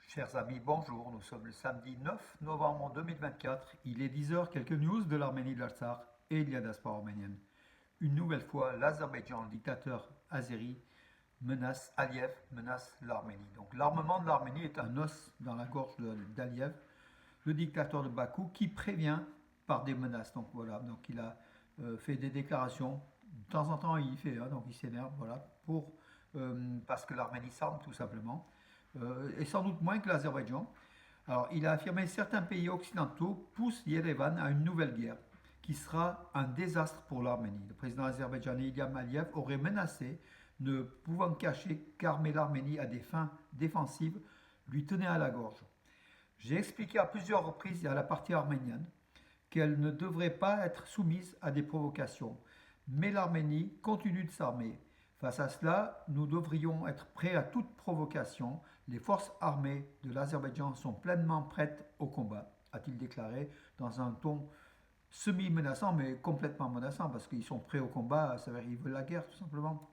Chers amis, bonjour. Nous sommes le samedi 9 novembre 2024. Il est 10 heures. Quelques news de l'Arménie de l'Artsakh et de la diaspora arménienne. Une nouvelle fois, l'Azerbaïdjan, le dictateur azéri, menace Aliyev, menace l'Arménie. Donc l'armement de l'Arménie est un os dans la gorge d'Aliyev, le dictateur de Bakou, qui prévient par des menaces. Donc voilà, donc il a fait des déclarations. De temps en temps, il fait, donc il s'énerve, voilà, parce que l'Arménie s'arme tout simplement, et sans doute moins que l'Azerbaïdjan. Alors, il a affirmé que certains pays occidentaux poussent Yerevan à une nouvelle guerre qui sera un désastre pour l'Arménie. Le président azerbaïdjanais Ilham Aliyev aurait menacé, ne pouvant cacher qu'armer l'Arménie à des fins défensives lui tenait à la gorge. J'ai expliqué à plusieurs reprises à la partie arménienne qu'elle ne devrait pas être soumise à des provocations. Mais l'Arménie continue de s'armer. Face à cela, nous devrions être prêts à toute provocation. Les forces armées de l'Azerbaïdjan sont pleinement prêtes au combat, a-t-il déclaré dans un ton semi-menaçant, mais complètement menaçant, parce qu'ils sont prêts au combat, ça veut dire qu'ils veulent la guerre, tout simplement.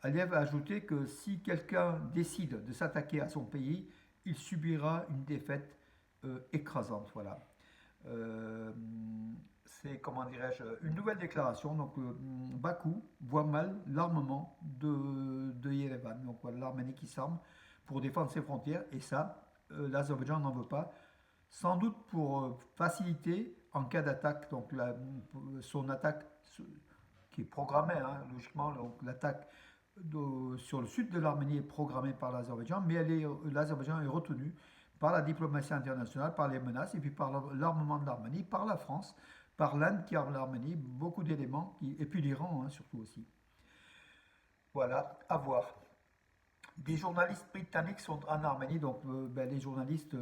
Aliyev a ajouté que si quelqu'un décide de s'attaquer à son pays, il subira une défaite écrasante. Voilà. Euh, c'est, comment dirais-je, une nouvelle déclaration. Donc, Bakou voit mal l'armement de Yerevan. Donc, voilà, l'Arménie qui s'arme pour défendre ses frontières. Et ça, l'Azerbaïdjan n'en veut pas. Sans doute pour faciliter en cas d'attaque. Donc, son attaque qui est programmée, logiquement, donc l'attaque sur le sud de l'Arménie est programmée par l'Azerbaïdjan, mais l'Azerbaïdjan est retenu par la diplomatie internationale, par les menaces, et puis par l'armement de l'Arménie, par la France, par l'Inde qui arme l'Arménie, beaucoup d'éléments, et puis l'Iran surtout aussi. Voilà, à voir. Des journalistes britanniques sont en Arménie, donc les journalistes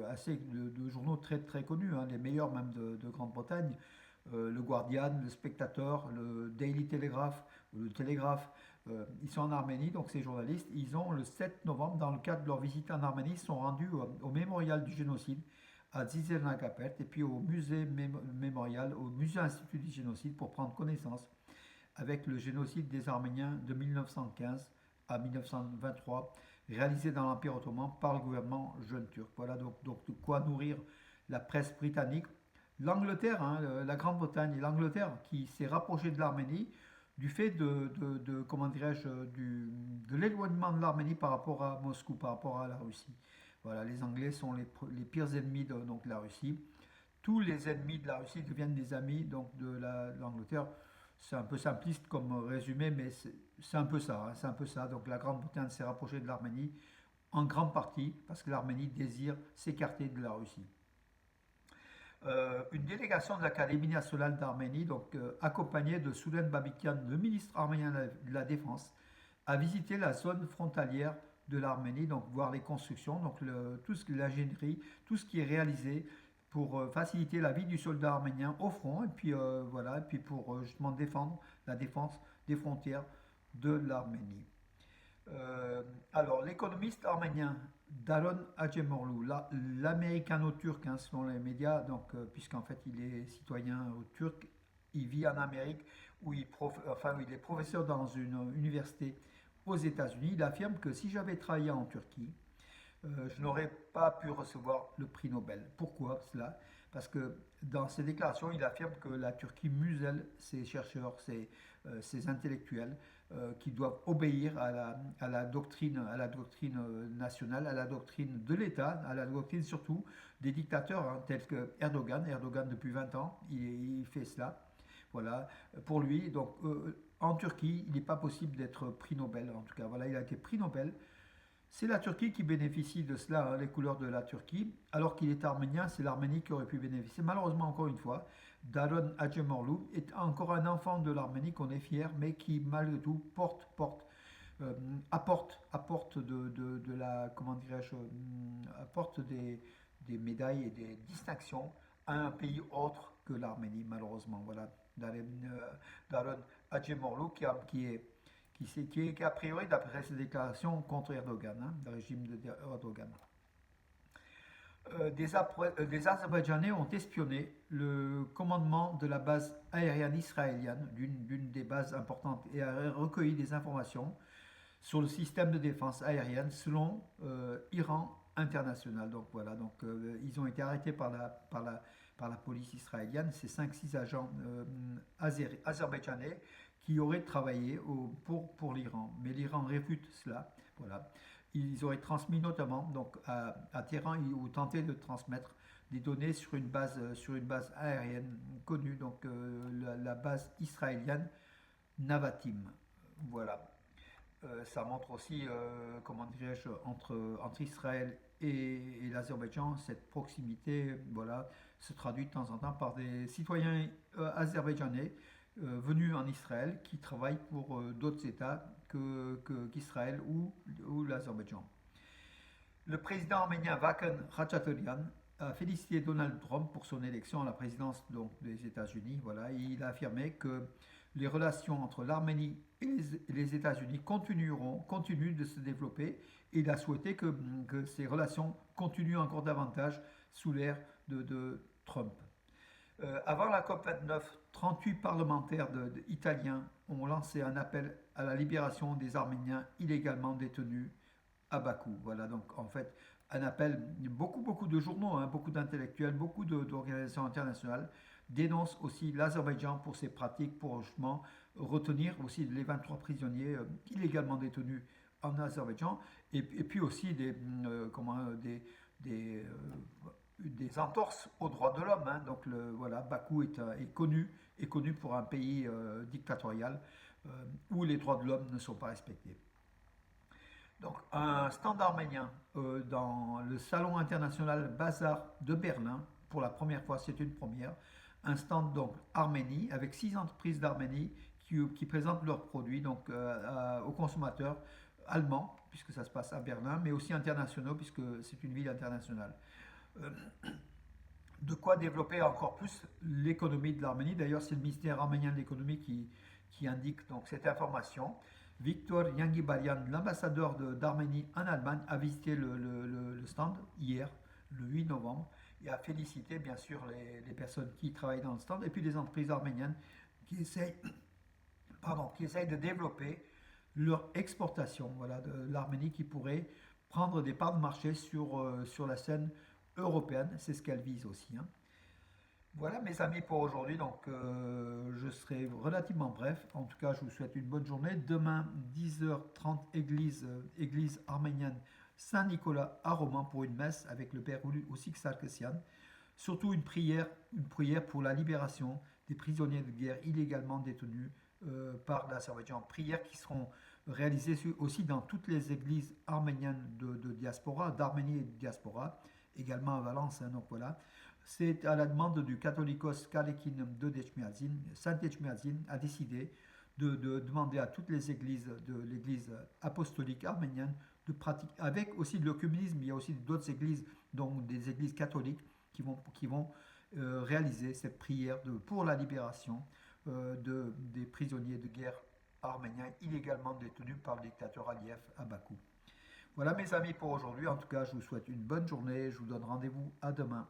assez de journaux très très connus, les meilleurs même de Grande-Bretagne, le Guardian, le Spectateur, le Daily Telegraph, le Télégraphe, ils sont en Arménie, donc ces journalistes, ils ont le 7 novembre, dans le cadre de leur visite en Arménie, ils sont rendus au mémorial du génocide à Zizernagapet et puis au musée mémorial, au musée institut du génocide pour prendre connaissance avec le génocide des Arméniens de 1915 à 1923, réalisé dans l'Empire ottoman par le gouvernement jeune turc. Voilà donc de quoi nourrir la presse britannique. L'Angleterre, la Grande-Bretagne et l'Angleterre qui s'est rapprochée de l'Arménie du fait comment dirais-je, de l'éloignement de l'Arménie par rapport à Moscou, par rapport à la Russie. Voilà, les Anglais sont les pires ennemis de la Russie. Tous les ennemis de la Russie deviennent des amis donc de l'Angleterre. C'est un peu simpliste comme résumé, mais c'est un peu ça. C'est un peu ça. Donc la Grande-Bretagne s'est rapprochée de l'Arménie en grande partie parce que l'Arménie désire s'écarter de la Russie. Une délégation de l'Académie nationale d'Arménie, donc accompagnée de Soulen Babikian, le ministre arménien de la Défense, a visité la zone frontalière de l'Arménie, donc voir les constructions, donc tout ce qui est l'ingénierie, tout ce qui est réalisé pour faciliter la vie du soldat arménien au front, et puis voilà, et puis pour justement défendre la défense des frontières de l'Arménie. Alors, l'économiste arménien Daron Acemoglu, l'américano-turc, selon les médias, donc, puisqu'en fait il est citoyen turc, il vit en Amérique, où il est professeur dans une université aux États-Unis. Il affirme que si j'avais travaillé en Turquie, je n'aurais pas pu recevoir le prix Nobel. Pourquoi cela? Parce que dans ses déclarations, il affirme que la Turquie muselle ses chercheurs, ses intellectuels, qui doivent obéir à la doctrine nationale, à la doctrine de l'État, à la doctrine surtout des dictateurs tels que Erdogan. Erdogan, depuis 20 ans, il fait cela. Voilà, pour lui, donc en Turquie, il n'est pas possible d'être prix Nobel, en tout cas. Voilà, il a été prix Nobel. C'est la Turquie qui bénéficie de cela, les couleurs de la Turquie, alors qu'il est arménien, c'est l'Arménie qui aurait pu bénéficier. Malheureusement, encore une fois, Daron Acemoglu est encore un enfant de l'Arménie qu'on est fier, mais qui malgré tout apporte de la, comment dirais-je, apporte des médailles et des distinctions à un pays autre que l'Arménie, malheureusement. Voilà, Daron Acemoglu qui a priori, d'après ses déclarations, contre Erdogan, le régime d'Erdogan. Des Azerbaïdjanais ont espionné le commandement de la base aérienne israélienne, d'une des bases importantes, et a recueilli des informations sur le système de défense aérienne selon Iran international. Donc voilà, donc ils ont été arrêtés par la police israélienne, ces 5-6 agents azerbaïdjanais qui auraient travaillé pour l'Iran. Mais l'Iran réfute cela. Voilà. Ils auraient transmis notamment donc, à Téhéran ou tenté de transmettre des données sur une base aérienne connue, donc la base israélienne Navatim. Voilà. Ça montre aussi, comment dirais-je, entre Israël et l'Azerbaïdjan, cette proximité, voilà, se traduit de temps en temps par des citoyens azerbaïdjanais venus en Israël qui travaillent pour d'autres États qu'Israël ou l'Azerbaïdjan. Le président arménien Vakhen Khatchaturian a félicité Donald Trump pour son élection à la présidence donc, des États-Unis. Voilà, il a affirmé que les relations entre l'Arménie et les États-Unis continuent de se développer et il a souhaité que ces relations continuent encore davantage sous l'ère de Trump. Avant la COP29, 38 parlementaires italiens ont lancé un appel à la libération des Arméniens illégalement détenus à Bakou. Voilà, donc en fait, un appel, beaucoup de journaux, hein, beaucoup d'intellectuels, beaucoup d'organisations internationales dénoncent aussi l'Azerbaïdjan pour ses pratiques, pour justement retenir aussi les 23 prisonniers illégalement détenus en Azerbaïdjan, et puis aussi des, des entorses aux droits de l'homme. Hein. Donc voilà, Bakou est connu pour un pays dictatorial où les droits de l'homme ne sont pas respectés. Donc, un stand arménien dans le salon international Bazar de Berlin, pour la première fois, c'est une première. Un stand donc Arménie, avec 6 entreprises d'Arménie qui présentent leurs produits donc, aux consommateurs allemands, puisque ça se passe à Berlin, mais aussi internationaux, puisque c'est une ville internationale. Euh, de quoi développer encore plus l'économie de l'Arménie. D'ailleurs, c'est le ministère arménien de l'économie qui indique donc cette information. Victor Yangibaryan, l'ambassadeur d'Arménie en Allemagne, a visité le stand hier, le 8 novembre, et a félicité bien sûr les personnes qui travaillent dans le stand et puis les entreprises arméniennes qui essayent, qui essayent de développer leur exportation, voilà, de l'Arménie qui pourrait prendre des parts de marché sur la scène européenne. C'est ce qu'elle vise aussi. Hein. Voilà mes amis pour aujourd'hui, donc je serai relativement bref. En tout cas, je vous souhaite une bonne journée. Demain, 10h30, église arménienne Saint-Nicolas à Romans pour une messe avec le père Oussik Sarkisian. Surtout une prière pour la libération des prisonniers de guerre illégalement détenus par l'Azerbaïdjan. Prières qui seront réalisées aussi dans toutes les églises arméniennes de diaspora, d'Arménie et de diaspora, également à Valence. Hein, donc voilà. C'est à la demande du catholicos Kalekin de Dechmiadzin. Saint Dechmiadzin a décidé de demander à toutes les églises de l'église apostolique arménienne de pratiquer, avec aussi de l'œcuménisme, il y a aussi d'autres églises, donc des églises catholiques, qui vont réaliser cette prière pour la libération des prisonniers de guerre arméniens illégalement détenus par le dictateur Aliyev à Bakou. Voilà mes amis pour aujourd'hui. En tout cas, je vous souhaite une bonne journée. Je vous donne rendez-vous à demain.